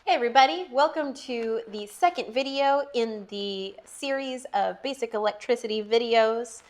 Hey everybody, welcome to the second video in the series of basic electricity videos.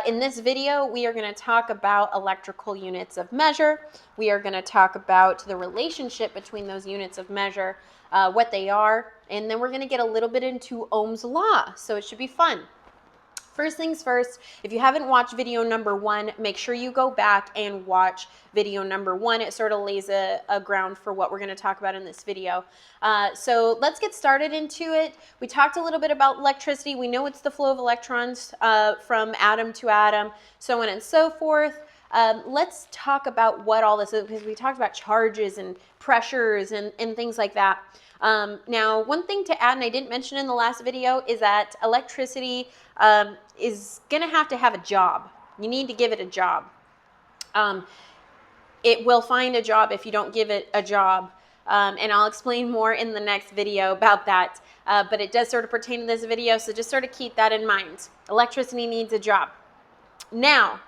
In this video, we are going to talk about electrical units of measure. We are going to talk about the relationship between those units of measure, what they are, and then we're going to get a little bit into Ohm's Law, so it should be fun. First things first, if you haven't watched video number 1, make sure you go back and watch video number 1. It sort of lays a ground for what we're going to talk about in this video. So let's get started into it. We talked a little bit about electricity. We know it's the flow of electrons from atom to atom, so on and so forth. Let's talk about what all this is, because we talked about charges and pressures and things like that. Now, one thing to add, and I didn't mention in the last video, is that electricity is going to have a job. You need to give it a job. It will find a job if you don't give it a job. And I'll explain more in the next video about that. But it does sort of pertain to this video, so just sort of keep that in mind. Electricity needs a job. Now,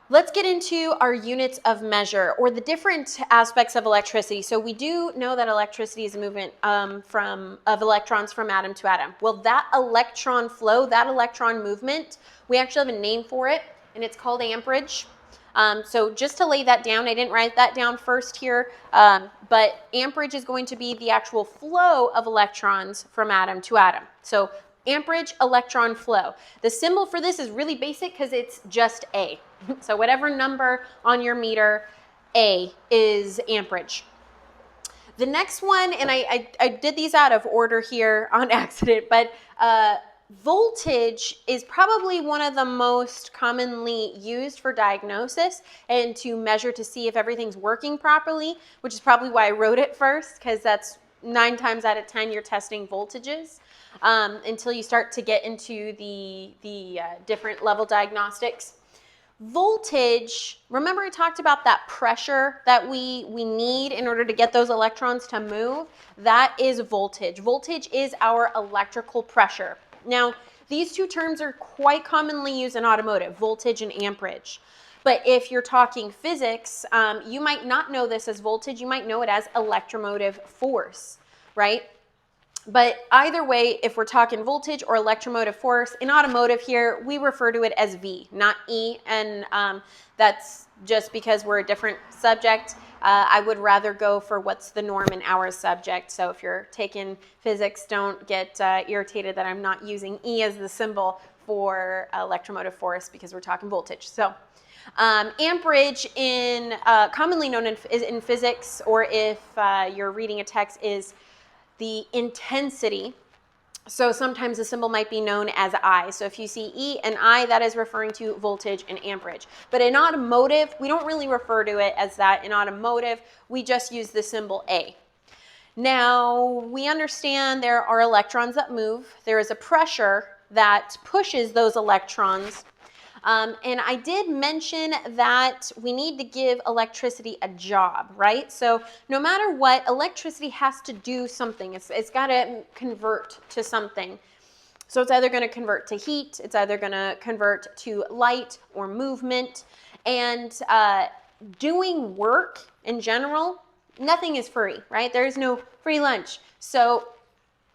let's get into our units of measure, or the different aspects of electricity. So we do know that electricity is a movement of electrons from atom to atom. Well, that electron flow, that electron movement, we actually have a name for it, and it's called amperage. So just to lay that down, I didn't write that down first here, but amperage is going to be the actual flow of electrons from atom to atom. So amperage, electron flow. The symbol for this is really basic because it's just A. So whatever number on your meter, A is amperage. The next one, and I did these out of order here on accident, but voltage is probably one of the most commonly used for diagnosis and to measure to see if everything's working properly, which is probably why I wrote it first, because that's 9 times out of 10 you're testing voltages. Until you start to get into the different level diagnostics. Voltage, remember I talked about that pressure that we need in order to get those electrons to move? That is voltage. Voltage is our electrical pressure. Now, these two terms are quite commonly used in automotive, voltage and amperage. But if you're talking physics, you might not know this as voltage, you might know it as electromotive force, right? But either way, if we're talking voltage or electromotive force, in automotive here, we refer to it as V, not E, and that's just because we're a different subject. I would rather go for what's the norm in our subject. So if you're taking physics, don't get irritated that I'm not using E as the symbol for electromotive force because we're talking voltage. So amperage, commonly known in physics, or if you're reading a text, is the intensity. So sometimes the symbol might be known as I. So if you see E and I, that is referring to voltage and amperage. But in automotive, we don't really refer to it as that. In automotive, we just use the symbol A. Now, we understand there are electrons that move. There is a pressure that pushes those electrons. And I did mention that we need to give electricity a job, right? So no matter what, electricity has to do something. It's got to convert to something. So it's either going to convert to heat, it's either going to convert to light or movement. And doing work in general, nothing is free, right? There is no free lunch. So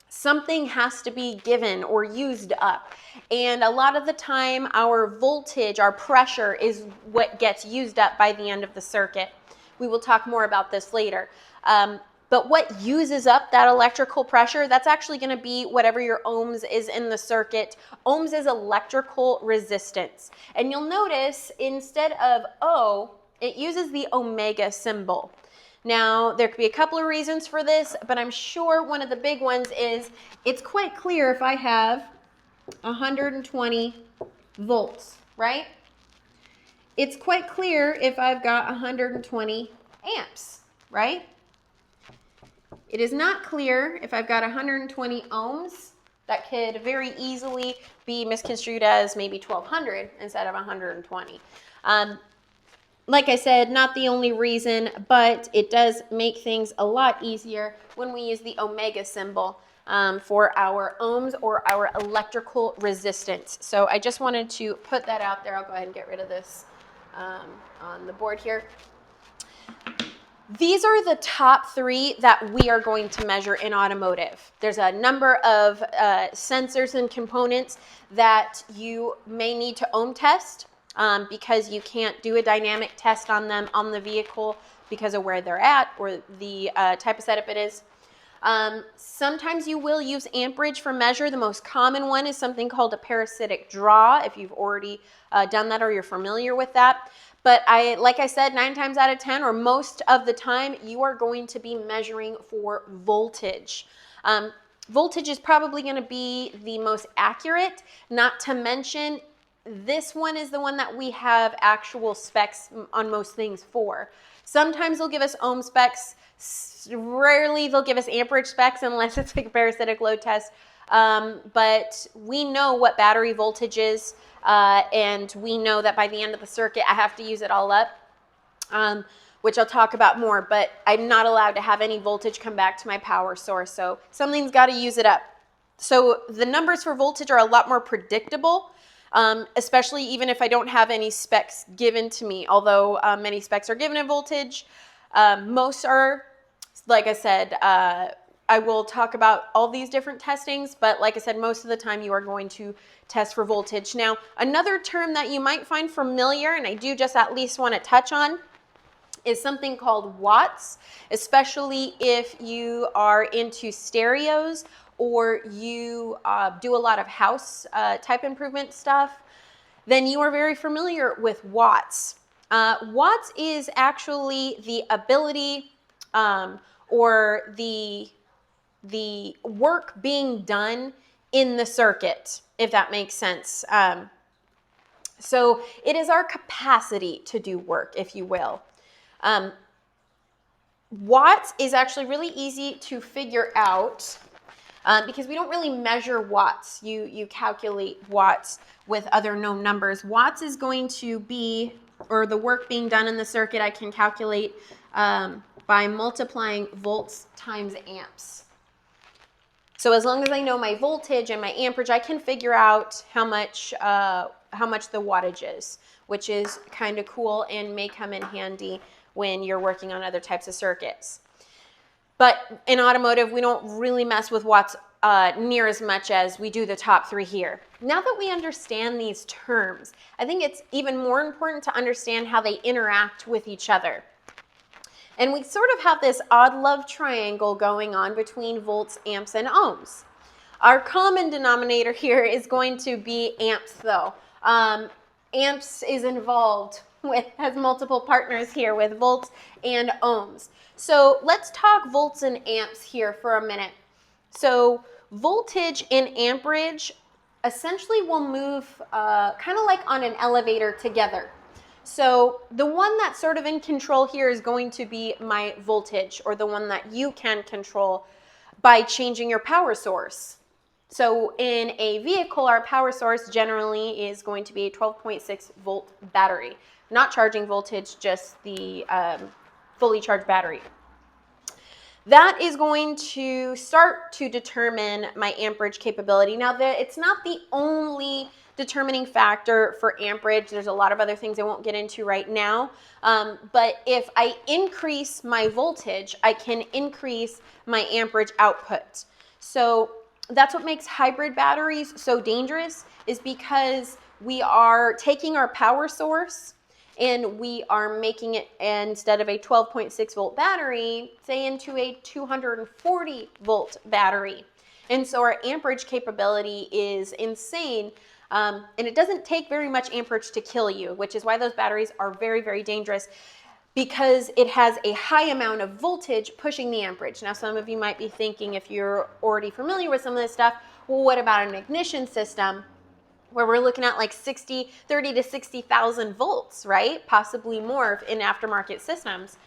something has to be given or used up. And a lot of the time, our voltage, our pressure, is what gets used up by the end of the circuit. We will talk more about this later. But what uses up that electrical pressure, that's actually going to be whatever your ohms is in the circuit. Ohms is electrical resistance. And you'll notice instead of O, it uses the omega symbol. Now, there could be a couple of reasons for this, but I'm sure one of the big ones is it's quite clear if I have 120 volts, right? It's quite clear if I've got 120 amps, right? It is not clear if I've got 120 ohms. That could very easily be misconstrued as maybe 1200 instead of 120. Like I said, not the only reason, but it does make things a lot easier when we use the omega symbol for our ohms or our electrical resistance. So I just wanted to put that out there. I'll go ahead and get rid of this on the board here. These are the top 3 that we are going to measure in automotive. There's a number of sensors and components that you may need to ohm test because you can't do a dynamic test on them on the vehicle because of where they're at or the type of setup it is. Sometimes you will use amperage for measure. The most common one is something called a parasitic draw, if you've already done that or you're familiar with that. But like I said, 9 times out of 10, or most of the time, you are going to be measuring for voltage. Voltage is probably going to be the most accurate, not to mention this one is the one that we have actual specs on most things for. Sometimes they'll give us ohm specs. Rarely they'll give us amperage specs unless it's like a parasitic load test. But we know what battery voltage is, and we know that by the end of the circuit, I have to use it all up, which I'll talk about more, but I'm not allowed to have any voltage come back to my power source, so something's got to use it up. So the numbers for voltage are a lot more predictable, especially even if I don't have any specs given to me, although many specs are given in voltage. Most are, like I said, I will talk about all these different testings, but like I said, most of the time you are going to test for voltage. Now, another term that you might find familiar, and I do just at least want to touch on, is something called watts, especially if you are into stereos or you do a lot of house type improvement stuff, then you are very familiar with watts. Watts is actually the ability or the work being done in the circuit, if that makes sense. So it is our capacity to do work, if you will. Watts is actually really easy to figure out because we don't really measure watts. You calculate watts with other known numbers. Watts is going to be, or the work being done in the circuit, I can calculate by multiplying volts times amps. So as long as I know my voltage and my amperage, I can figure out how much the wattage is, which is kind of cool and may come in handy when you're working on other types of circuits. But in automotive, we don't really mess with watts near as much as we do the top 3 here. Now that we understand these terms, I think it's even more important to understand how they interact with each other. And we sort of have this odd love triangle going on between volts, amps, and ohms. Our common denominator here is going to be amps, though. Amps is involved has multiple partners here with volts and ohms. So let's talk volts and amps here for a minute. So voltage and amperage essentially will move kind of like on an elevator together. So the one that's sort of in control here is going to be my voltage, or the one that you can control by changing your power source. So in a vehicle, our power source generally is going to be a 12.6 volt battery. Not charging voltage, just the fully charged battery. That is going to start to determine my amperage capability. Now, it's not the only determining factor for amperage. There's a lot of other things I won't get into right now. But if I increase my voltage, I can increase my amperage output. So that's what makes hybrid batteries so dangerous, is because we are taking our power source and we are making it, instead of a 12.6 volt battery, say into a 240 volt battery. And so our amperage capability is insane. And it doesn't take very much amperage to kill you, which is why those batteries are very, very dangerous, because it has a high amount of voltage pushing the amperage. Now, some of you might be thinking, if you're already familiar with some of this stuff, well, what about an ignition system where we're looking at like 30 to 60,000 volts, right? Possibly more in aftermarket systems.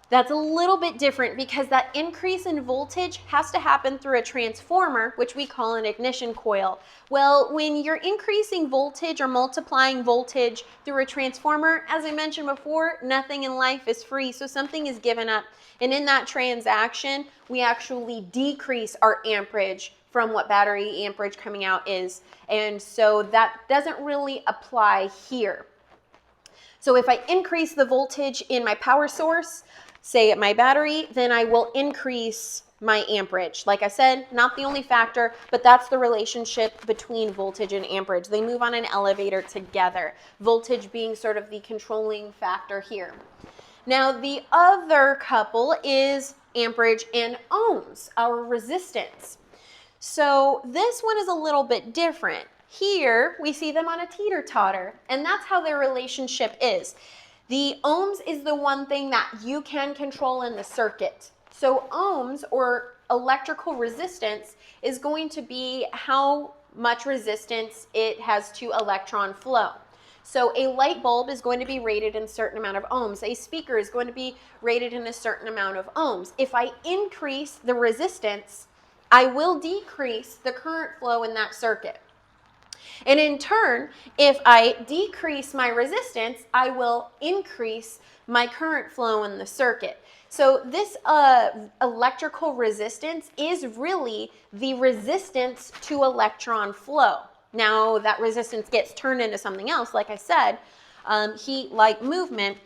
That's a little bit different because that increase in voltage has to happen through a transformer, which we call an ignition coil. Well, when you're increasing voltage or multiplying voltage through a transformer, as I mentioned before, nothing in life is free, so something is given up. And in that transaction, we actually decrease our amperage from what battery amperage coming out is. And so that doesn't really apply here. So if I increase the voltage in my power source, say my battery, then I will increase my amperage. Like I said, not the only factor, but that's the relationship between voltage and amperage. They move on an elevator together, voltage being sort of the controlling factor here. Now, the other couple is amperage and ohms, our resistance. So this one is a little bit different. Here, we see them on a teeter-totter, and that's how their relationship is. The ohms is the one thing that you can control in the circuit. So ohms, or electrical resistance, is going to be how much resistance it has to electron flow. So a light bulb is going to be rated in a certain amount of ohms. A speaker is going to be rated in a certain amount of ohms. If I increase the resistance, I will decrease the current flow in that circuit. And in turn, if I decrease my resistance, I will increase my current flow in the circuit. So this electrical resistance is really the resistance to electron flow. Now that resistance gets turned into something else, like I said, heat, light, movement,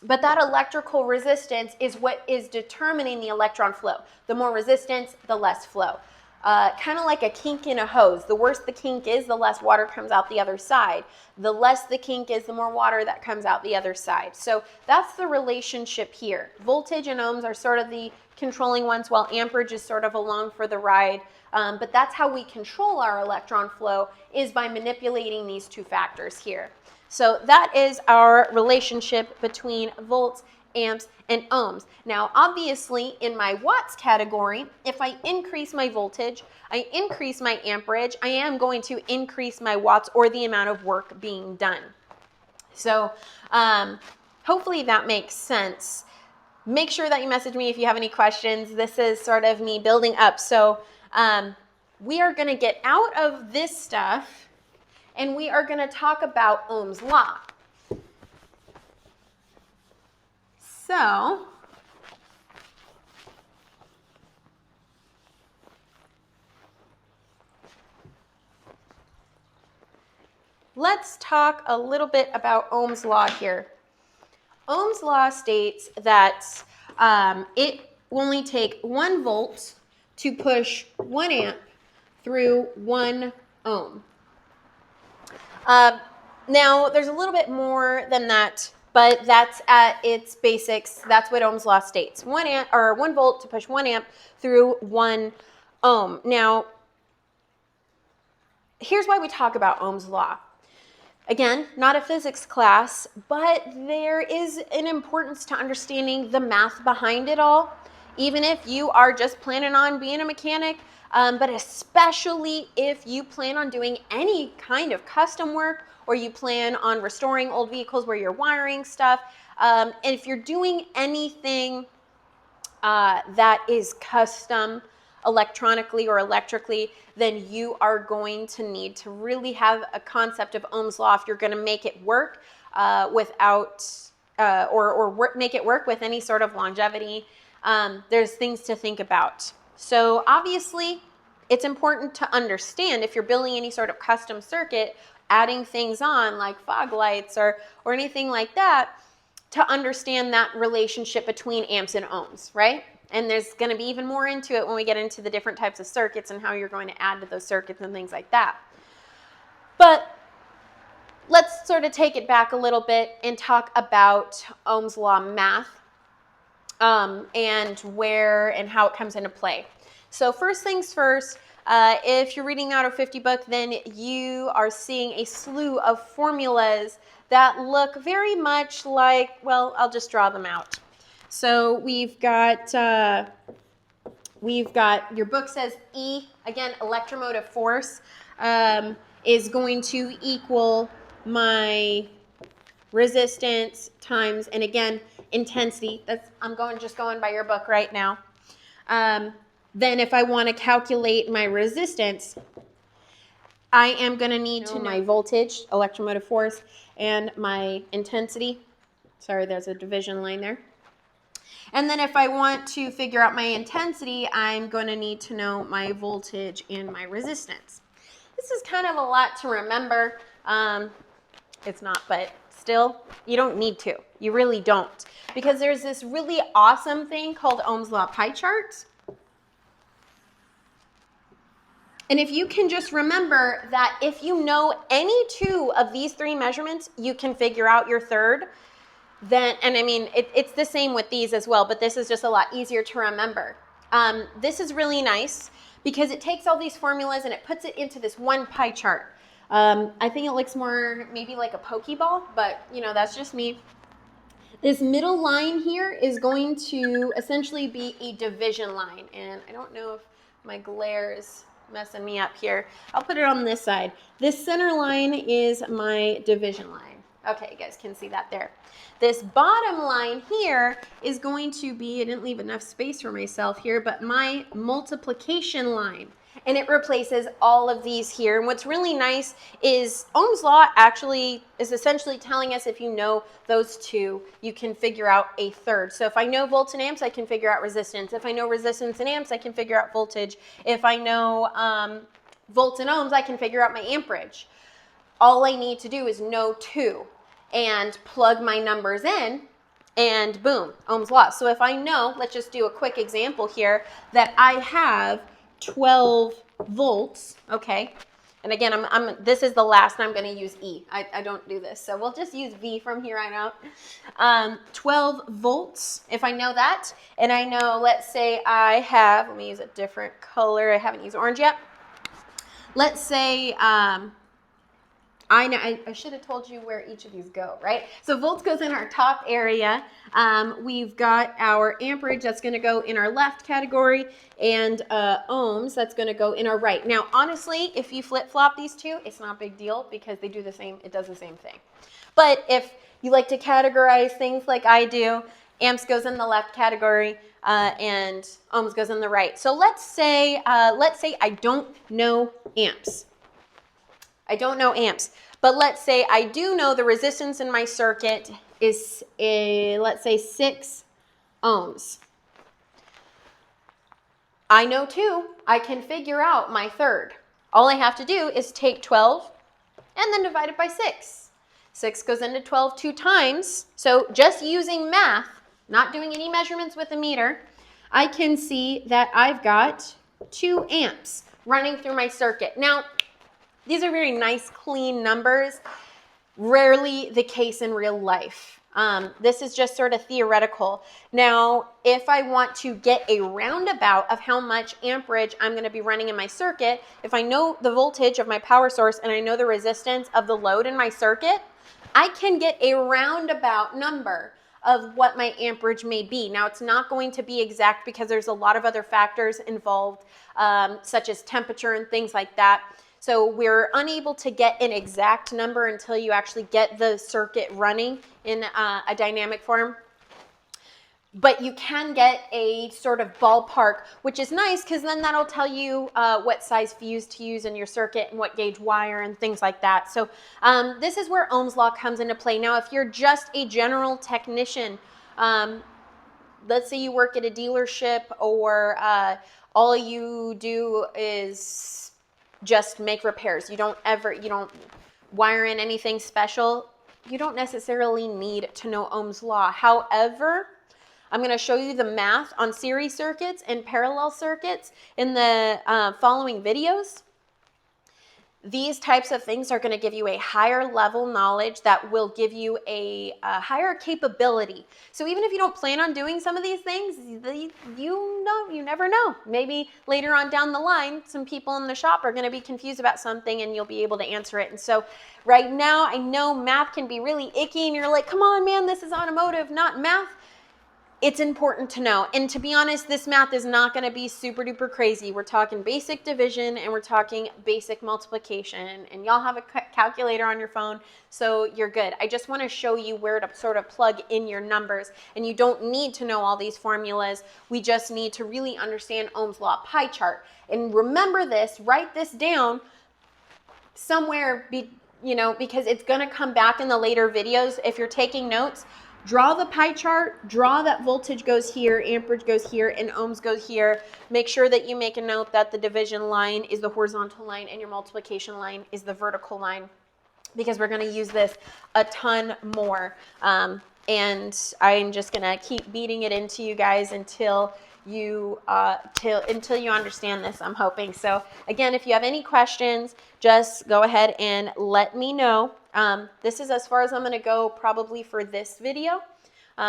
but that electrical resistance is what is determining the electron flow. The more resistance, the less flow. Kind of like a kink in a hose. The worse the kink is, the less water comes out the other side. The less the kink is, the more water that comes out the other side. So that's the relationship here. Voltage and ohms are sort of the controlling ones, while amperage is sort of along for the ride. But that's how we control our electron flow, is by manipulating these two factors here. So that is our relationship between volts, amps, and ohms. Now, obviously, in my watts category, if I increase my voltage, I increase my amperage, I am going to increase my watts, or the amount of work being done. So hopefully that makes sense. Make sure that you message me if you have any questions. This is sort of me building up. So we are going to get out of this stuff, and we are going to talk about Ohm's Law. So let's talk a little bit about Ohm's Law here. Ohm's Law states that it will only take 1 volt to push 1 amp through 1 ohm. Now, there's a little bit more than that, but that's at its basics. That's what Ohm's Law states. 1 volt to push 1 amp through 1 ohm. Now, here's why we talk about Ohm's Law. Again, not a physics class, but there is an importance to understanding the math behind it all, even if you are just planning on being a mechanic, but especially if you plan on doing any kind of custom work, or you plan on restoring old vehicles where you're wiring stuff. And if you're doing anything that is custom electronically or electrically, then you are going to need to really have a concept of Ohm's Law if you're going to make it work make it work with any sort of longevity. There's things to think about. So obviously, it's important to understand, if you're building any sort of custom circuit, adding things on like fog lights or anything like that, to understand that relationship between amps and ohms, right? And there's going to be even more into it when we get into the different types of circuits and how you're going to add to those circuits and things like that. But let's sort of take it back a little bit and talk about Ohm's Law math and where and how it comes into play. So first things first, if you're reading the Auto 50 book, then you are seeing a slew of formulas that look very much like, well, I'll just draw them out. So we've got your book says E, again, electromotive force, is going to equal my resistance times, and again, intensity. I'm just going by your book right now. Then if I want to calculate my resistance, I am going to need to know my voltage, electromotive force, and my intensity. Sorry, there's a division line there. And then if I want to figure out my intensity, I'm going to need to know my voltage and my resistance. This is kind of a lot to remember. It's not, but still, you don't need to. You really don't. Because there's this really awesome thing called Ohm's Law pie chart. And if you can just remember that if you know any two of these three measurements, you can figure out your third, then, and I mean, it's the same with these as well, but this is just a lot easier to remember. This is really nice because it takes all these formulas and it puts it into this one pie chart. I think it looks more maybe like a Pokeball, but you know, that's just me. This middle line here is going to essentially be a division line. And I don't know if my glare is messing me up here. I'll put it on this side. This center line is my division line. Okay, you guys can see that there. This bottom line here is going to be, I didn't leave enough space for myself here, but my multiplication line. And it replaces all of these here. And what's really nice is Ohm's Law actually is essentially telling us if you know those two, you can figure out a third. So if I know volts and amps, I can figure out resistance. If I know resistance and amps, I can figure out voltage. If I know volts and ohms, I can figure out my amperage. All I need to do is know two and plug my numbers in, and boom, Ohm's Law. So if I know, let's just do a quick example here, that I have 12 volts, okay? And again, this is the last, and I'm going to use E. I don't do this, so we'll just use V from here on out. 12 volts, if I know that, and I know, let's say I have, let me use a different color. I haven't used orange yet. Let's say, I should have told you where each of these go, right? So volts goes in our top area. We've got our amperage that's going to go in our left category, and ohms that's going to go in our right. Now, honestly, if you flip-flop these two, it's not a big deal because they do the same. It does the same thing. But if you like to categorize things like I do, amps goes in the left category, and ohms goes in the right. So let's say I don't know amps. I don't know amps, but let's say I do know the resistance in my circuit is, let's say 6 ohms. I know two, I can figure out my third. All I have to do is take 12 and then divide it by 6. 6 goes into 12 2 times, so just using math, not doing any measurements with a meter, I can see that I've got 2 amps running through my circuit. Now, these are very nice, clean numbers. Rarely the case in real life. This is just sort of theoretical. Now, if I want to get a roundabout of how much amperage I'm going to be running in my circuit, if I know the voltage of my power source and I know the resistance of the load in my circuit, I can get a roundabout number of what my amperage may be. Now, it's not going to be exact because there's a lot of other factors involved, such as temperature and things like that. So we're unable to get an exact number until you actually get the circuit running in a dynamic form. But you can get a sort of ballpark, which is nice because then that'll tell you what size fuse to use in your circuit and what gauge wire and things like that. So this is where Ohm's Law comes into play. Now, if you're just a general technician, let's say you work at a dealership or all you do is just make repairs. You don't wire in anything special. You don't necessarily need to know Ohm's Law. However, I'm going to show you the math on series circuits and parallel circuits in the following videos. These types of things are going to give you a higher level knowledge that will give you a higher capability. So even if you don't plan on doing some of these things, you never know. Maybe later on down the line, some people in the shop are going to be confused about something and you'll be able to answer it. And so right now, I know math can be really icky and you're like, come on, man, this is automotive, not math. It's important to know. And to be honest, this math is not going to be super duper crazy. We're talking basic division and we're talking basic multiplication. And y'all have a calculator on your phone, so you're good. I just want to show you where to sort of plug in your numbers. And you don't need to know all these formulas. We just need to really understand Ohm's Law pie chart. And remember this, write this down somewhere, because it's going to come back in the later videos. If you're taking notes, draw the pie chart, draw that voltage goes here, amperage goes here, and ohms goes here. Make sure that you make a note that the division line is the horizontal line and your multiplication line is the vertical line. because we're going to use this a ton more. And I'm just going to keep beating it into you guys until you understand this, I'm hoping. So again, if you have any questions, just go ahead and let me know. This is as far as I'm going to go probably for this video.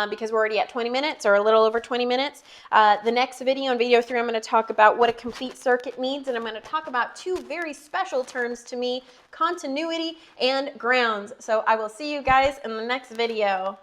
Because we're already at 20 minutes or a little over 20 minutes. The next video, in video 3, I'm going to talk about what a complete circuit means, and I'm going to talk about 2 very special terms to me, continuity and grounds. So I will see you guys in the next video.